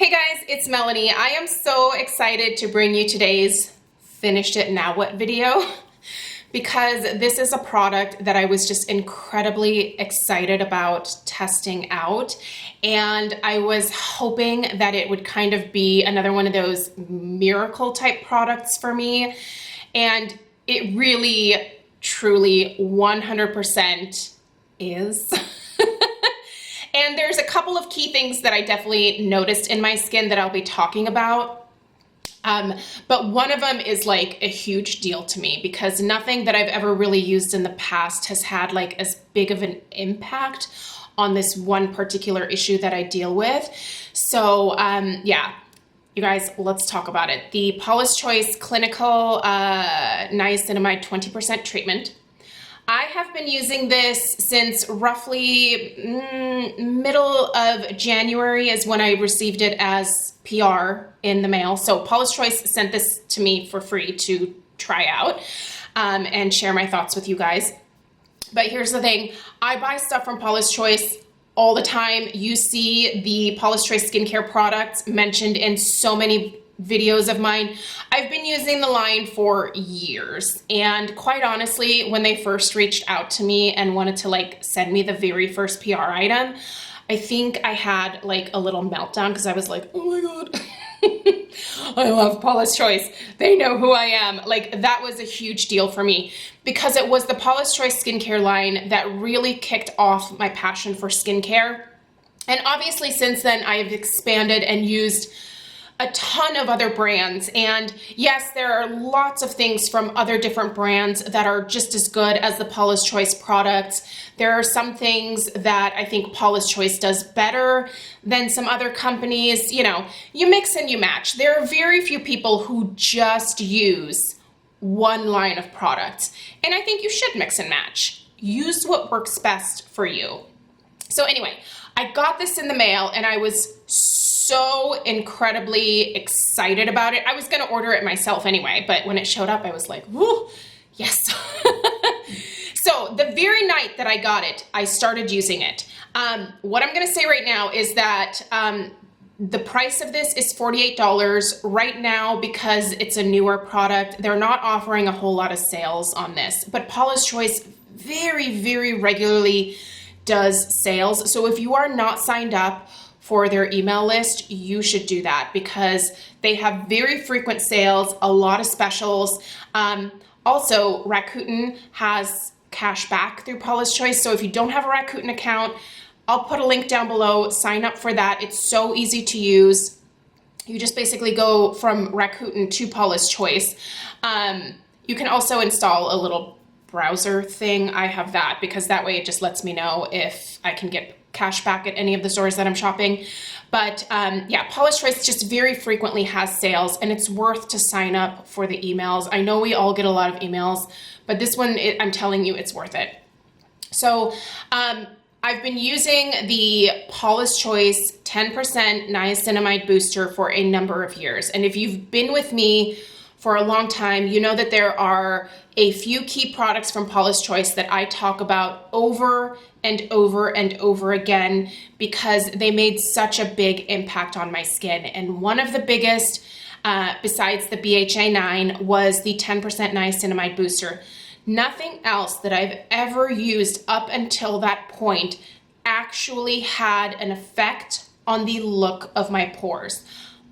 Hey guys, it's Melanie. I am so excited to bring you today's Finished It Now What video because this is a product that I was just incredibly excited about testing out, and I was hoping that it would kind of be another one of those miracle type products for me, and it really, truly 100% is. And there's a couple of key things that I definitely noticed in my skin that I'll be talking about. But one of them is like a huge deal to me because nothing that I've ever really used in the past has had like as big of an impact on this one particular issue that I deal with. So yeah, you guys, let's talk about it. The Paulas Choice Clinical Niacinamide 20% treatment. I have been using this since roughly middle of January is when I received it as PR in the mail. So Paulas Choice sent this to me for free to try out and share my thoughts with you guys. But here's the thing, I buy stuff from Paulas Choice all the time. You see the Paulas Choice skincare products mentioned in so many videos of mine. I've been using the line for years, and quite honestly, when they first reached out to me and wanted to like send me the very first PR item, I think I had like a little meltdown because I was like, oh my god, I love Paulas Choice. They know who I am. Like, that was a huge deal for me because it was the Paulas Choice skincare line that really kicked off my passion for skincare. And obviously since then I have expanded and used a ton of other brands, and yes, there are lots of things from other different brands that are just as good as the Paulas Choice products. There are some things that I think Paulas Choice does better than some other companies. You know, you mix and you match. There are very few people who just use one line of products, and I think you should mix and match. Use what works best for you. So anyway, I got this in the mail and I was so incredibly excited about it. I was gonna order it myself anyway, but when it showed up, I was like, woo, yes. So the very night that I got it, I started using it. What I'm gonna say right now is that the price of this is $48 right now because it's a newer product. They're not offering a whole lot of sales on this, but Paulas Choice very, very regularly does sales. So if you are not signed up for their email list, you should do that because they have very frequent sales, a lot of specials. Also, Rakuten has cash back through Paulas Choice. So if you don't have a Rakuten account, I'll put a link down below. Sign up for that. It's so easy to use. You just basically go from Rakuten to Paulas Choice. You can also install a little browser thing. I have that because that way it just lets me know if I can get cash back at any of the stores that I'm shopping. But yeah, Paulas Choice just very frequently has sales, and it's worth to sign up for the emails. I know we all get a lot of emails, but this one, I'm telling you, it's worth it. So I've been using the Paulas Choice 10% niacinamide booster for a number of years. And if you've been with me for a long time, you know that there are a few key products from Paulas Choice that I talk about over and over and over again because they made such a big impact on my skin. And one of the biggest, besides the BHA9, was the 10% niacinamide booster. Nothing else that I've ever used up until that point actually had an effect on the look of my pores.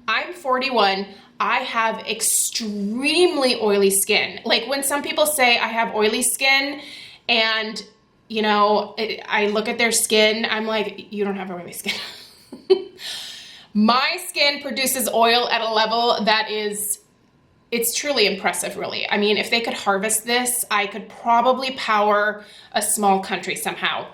I'm 41. I have extremely oily skin. Like when some people say I have oily skin and, you know, I look at their skin, I'm like, you don't have oily skin. My skin produces oil at a level that is, it's truly impressive, really. I mean, if they could harvest this, I could probably power a small country somehow.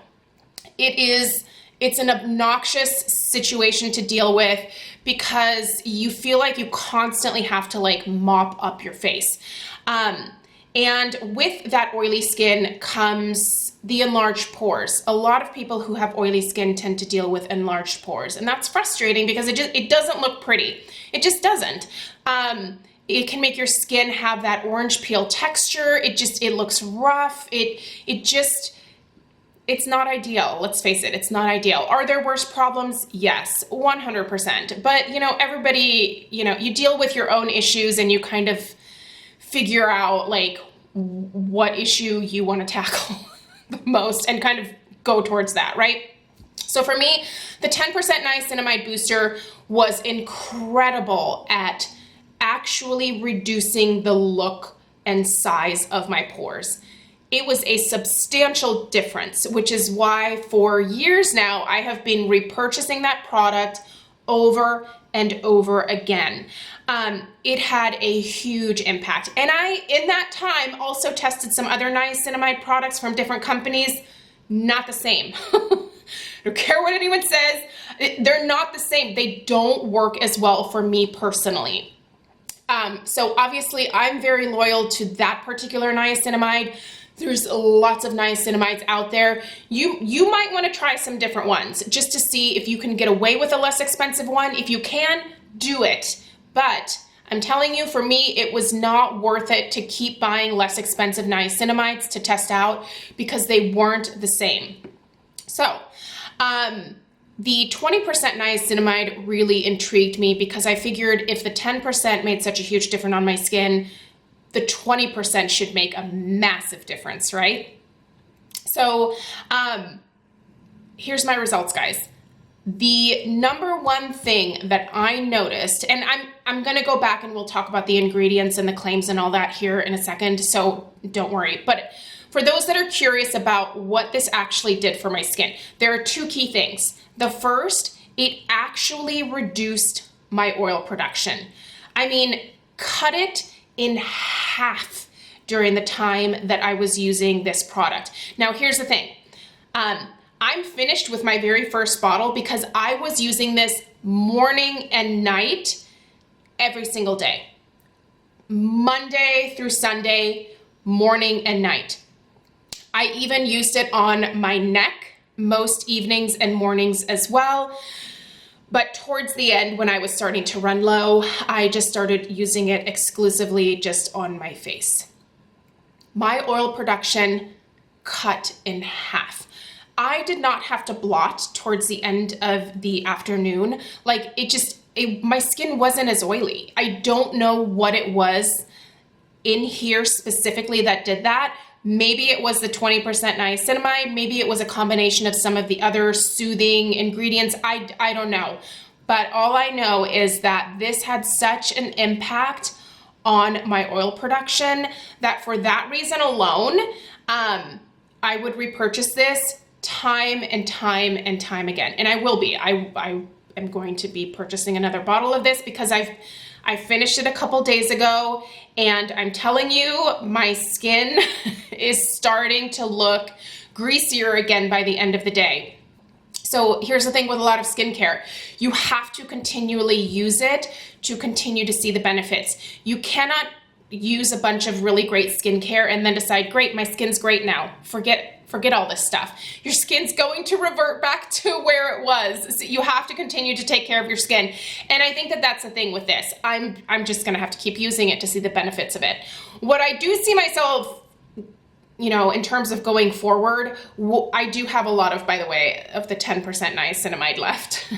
It's an obnoxious situation to deal with because you feel like you constantly have to like mop up your face. And with that oily skin comes the enlarged pores. A lot of people who have oily skin tend to deal with enlarged pores, and that's frustrating because it doesn't look pretty. It just doesn't. It can make your skin have that orange peel texture. It looks rough. it's not ideal. Let's face it, it's not ideal. Are there worse problems? Yes, 100%. But you know, everybody, you know, you deal with your own issues and you kind of figure out like what issue you want to tackle the most and kind of go towards that, right? So for me, the 10% niacinamide booster was incredible at actually reducing the look and size of my pores. It was a substantial difference, which is why for years now, I have been repurchasing that product over and over again. It had a huge impact. And I, in that time, also tested some other niacinamide products from different companies. Not the same. I don't care what anyone says. They're not the same. They don't work as well for me personally. So obviously I'm very loyal to that particular niacinamide. There's lots of niacinamides out there. You might want to try some different ones just to see if you can get away with a less expensive one. If you can, do it. But I'm telling you, for me, it was not worth it to keep buying less expensive niacinamides to test out because they weren't the same. So, the 20% niacinamide really intrigued me because I figured if the 10% made such a huge difference on my skin, the 20% should make a massive difference, right? So here's my results, guys. The number one thing that I noticed, and I'm gonna go back and we'll talk about the ingredients and the claims and all that here in a second, so don't worry. But for those that are curious about what this actually did for my skin, there are two key things. The first, it actually reduced my oil production. I mean, cut it in half during the time that I was using this product. Now, here's the thing. I'm finished with my very first bottle because I was using this morning and night every single day. Monday through Sunday, morning and night. I even used it on my neck most evenings and mornings as well. But towards the end, when I was starting to run low, I just started using it exclusively just on my face. My oil production cut in half. I did not have to blot towards the end of the afternoon. Like my skin wasn't as oily. I don't know what it was in here specifically that did that. Maybe it was the 20% niacinamide. Maybe it was a combination of some of the other soothing ingredients. I don't know. But all I know is that this had such an impact on my oil production that for that reason alone, I would repurchase this time and time and time again. And I will be. I am going to be purchasing another bottle of this because I finished it a couple days ago, and I'm telling you, my skin is starting to look greasier again by the end of the day. So here's the thing with a lot of skincare. You have to continually use it to continue to see the benefits. You cannot use a bunch of really great skincare and then decide, great, my skin's great now. Forget all this stuff. Your skin's going to revert back to where it was. So you have to continue to take care of your skin. And I think that that's the thing with this. I'm just gonna have to keep using it to see the benefits of it. What I do see myself, you know, in terms of going forward, I do have a lot of, by the way, of the 10% niacinamide left.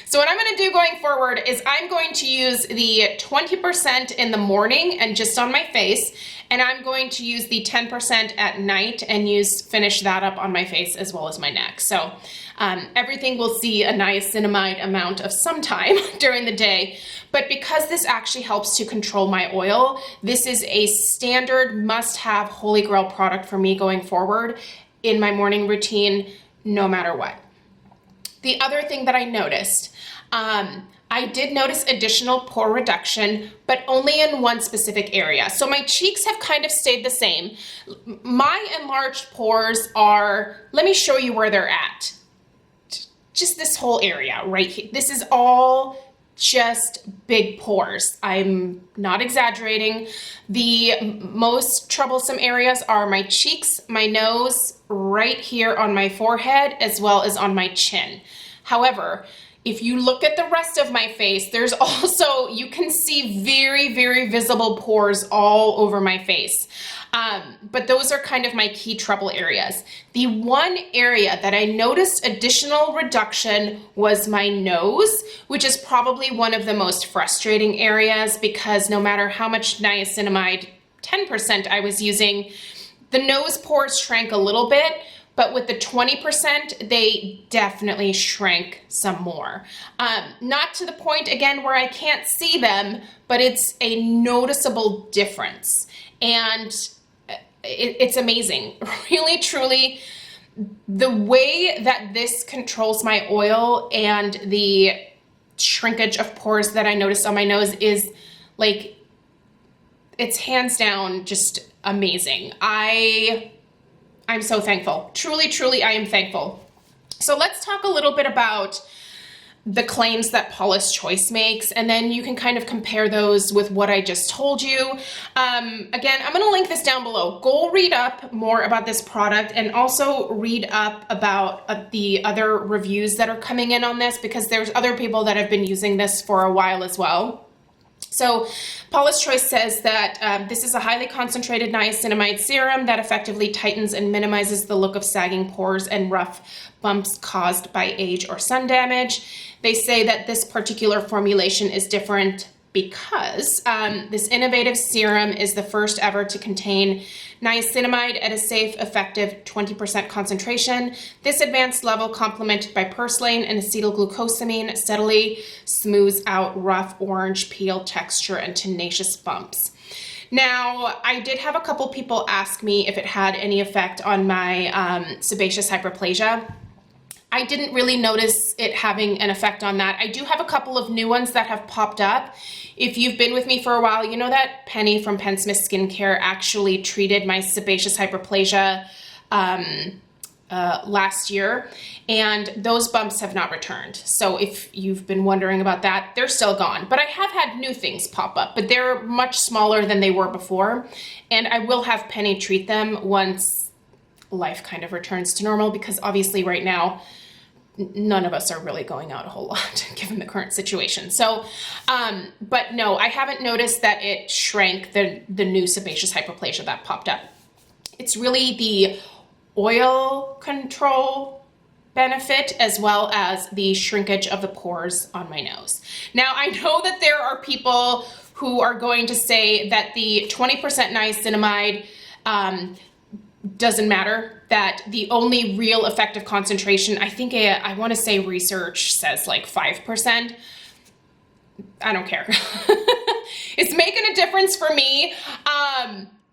So what I'm gonna do going forward is I'm going to use the 20% in the morning and just on my face, and I'm going to use the 10% at night and finish that up on my face as well as my neck. So everything will see a niacinamide amount of some time during the day, but because this actually helps to control my oil, this is a standard must-have holy grail product for me going forward in my morning routine, no matter what. The other thing that I noticed, I did notice additional pore reduction, but only in one specific area. So my cheeks have kind of stayed the same. My enlarged pores are, let me show you where they're at. Just this whole area right here. This is all just big pores. I'm not exaggerating. The most troublesome areas are my cheeks, my nose, right here on my forehead, as well as on my chin. However, If you look at the rest of my face, there's also, you can see very, very visible pores all over my face. But those are kind of my key trouble areas. The one area that I noticed additional reduction was my nose, which is probably one of the most frustrating areas because no matter how much niacinamide, 10% I was using, the nose pores shrank a little bit, but with the 20%, they definitely shrank some more. Not to the point, again, where I can't see them, but it's a noticeable difference. And it's amazing. Really, truly, the way that this controls my oil and the shrinkage of pores that I noticed on my nose is like, it's hands down just amazing. I'm so thankful. Truly, truly, I am thankful. So let's talk a little bit about the claims that Paulas Choice makes, and then you can kind of compare those with what I just told you. Again, I'm gonna link this down below. Go read up more about this product and also read up about the other reviews that are coming in on this because there's other people that have been using this for a while as well. So Paula's Choice says that this is a highly concentrated niacinamide serum that effectively tightens and minimizes the look of sagging pores and rough bumps caused by age or sun damage. They say that this particular formulation is different because this innovative serum is the first ever to contain niacinamide at a safe, effective 20% concentration. This advanced level, complemented by purslane and acetylglucosamine, steadily smooths out rough orange peel texture and tenacious bumps. Now, I did have a couple people ask me if it had any effect on my sebaceous hyperplasia. I didn't really notice it having an effect on that. I do have a couple of new ones that have popped up. If you've been with me for a while, you know that Penny from Penn Smith Skincare actually treated my sebaceous hyperplasia last year, and those bumps have not returned. So if you've been wondering about that, they're still gone. But I have had new things pop up, but they're much smaller than they were before. And I will have Penny treat them once life kind of returns to normal, because obviously right now, none of us are really going out a whole lot given the current situation. So, but no, I haven't noticed that it shrank the new sebaceous hyperplasia that popped up. It's really the oil control benefit as well as the shrinkage of the pores on my nose. Now, I know that there are people who are going to say that the 20% niacinamide doesn't matter, that the only real effective concentration, I think I want to say research says like 5%. I don't care. It's making a difference for me.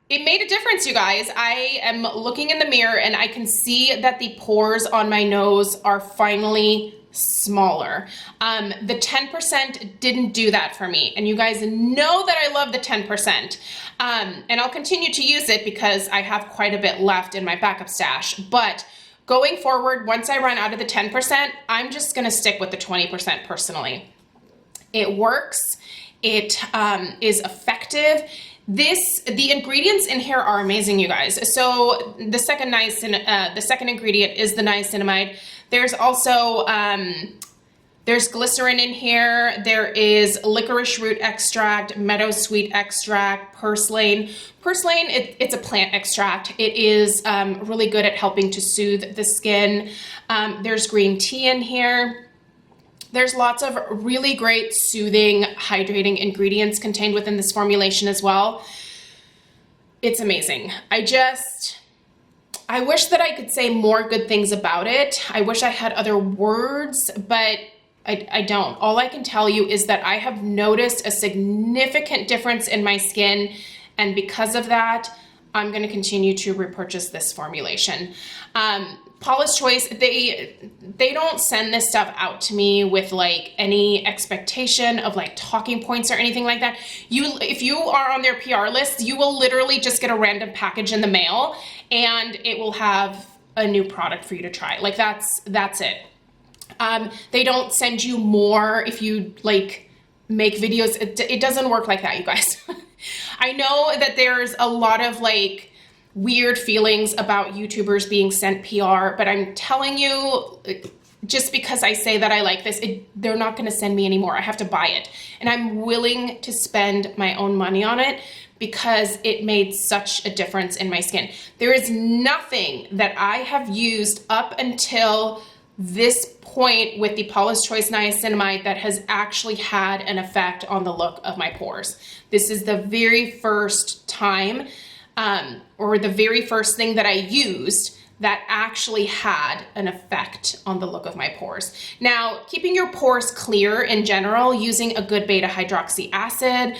It made a difference, you guys. I am looking in the mirror and I can see that the pores on my nose are finally smaller. The 10% didn't do that for me. And you guys know that I love the 10%. And I'll continue to use it because I have quite a bit left in my backup stash. But going forward, once I run out of the 10%, I'm just gonna stick with the 20% personally. It works, it is effective. The ingredients in here are amazing, you guys. So the second ingredient is the niacinamide. There's also, there's glycerin in here. There is licorice root extract, meadowsweet extract, purslane. Purslane, it's a plant extract. It is really good at helping to soothe the skin. There's green tea in here. There's lots of really great soothing, hydrating ingredients contained within this formulation as well. It's amazing. I wish that I could say more good things about it. I wish I had other words, but I don't. All I can tell you is that I have noticed a significant difference in my skin, and because of that, I'm going to continue to repurchase this formulation. Paula's Choice, they don't send this stuff out to me with like any expectation of like talking points or anything like that. If you are on their PR list, you will literally just get a random package in the mail and it will have a new product for you to try. Like that's it. They don't send you more if you like make videos. It doesn't work like that, you guys. I know that there's a lot of like weird feelings about YouTubers being sent PR, but I'm telling you, just because I say that I like this, they're not going to send me anymore. I have to buy it. And I'm willing to spend my own money on it because it made such a difference in my skin. There is nothing that I have used up until this point with the Paulas Choice Niacinamide that has actually had an effect on the look of my pores. This is the very first time, or the very first thing that I used that actually had an effect on the look of my pores. Now, keeping your pores clear in general, using a good beta hydroxy acid,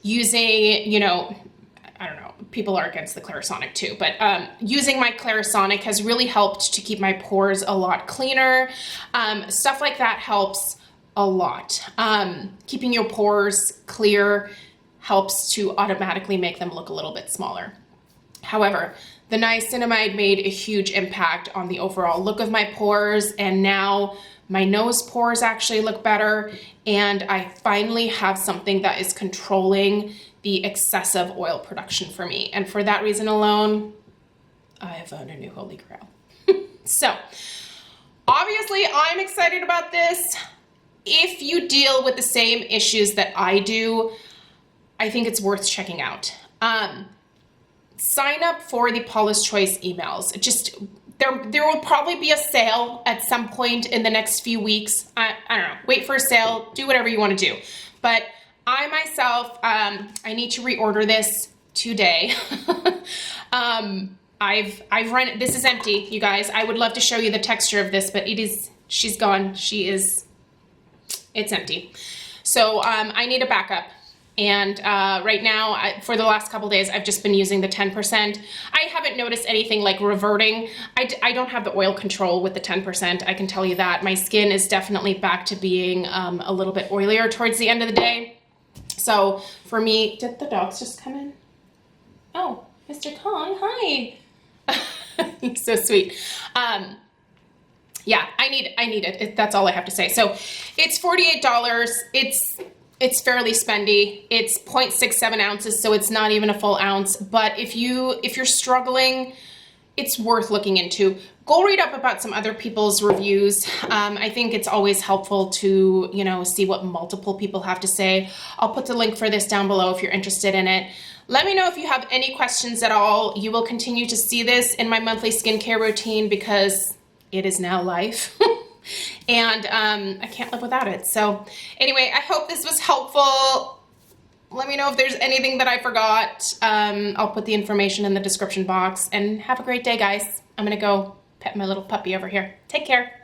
using, you know, I don't know, people are against the Clarisonic too, but using my Clarisonic has really helped to keep my pores a lot cleaner. Stuff like that helps a lot. Keeping your pores clear helps to automatically make them look a little bit smaller. However, the niacinamide made a huge impact on the overall look of my pores, and now my nose pores actually look better, and I finally have something that is controlling the excessive oil production for me. And for that reason alone, I have found a new holy grail. So, obviously, I'm excited about this. If you deal with the same issues that I do, I think it's worth checking out. Sign up for the Paula's Choice emails. Just there will probably be a sale at some point in the next few weeks. I don't know. Wait for a sale. Do whatever you want to do. But I myself, I need to reorder this today. I've run it. This is empty, you guys. I would love to show you the texture of this, but it is. She's gone. It's empty. So I need a backup. And right now, for the last couple days, I've just been using the 10%. I haven't noticed anything like reverting. I don't have the oil control with the 10%, I can tell you that. My skin is definitely back to being a little bit oilier towards the end of the day. So for me, did the dogs just come in? Oh, Mr. Kong, hi. He's so sweet. Yeah, I need it. That's all I have to say. So it's $48. It's fairly spendy. It's 0.67 ounces, so it's not even a full ounce. But if you're struggling, it's worth looking into. Go read up about some other people's reviews. I think it's always helpful to, you know, see what multiple people have to say. I'll put the link for this down below if you're interested in it. Let me know if you have any questions at all. You will continue to see this in my monthly skincare routine because it is now life. And I can't live without it. So anyway, I hope this was helpful. Let me know if there's anything that I forgot. I'll put the information in the description box, and have a great day, guys. I'm gonna go pet my little puppy over here. Take care.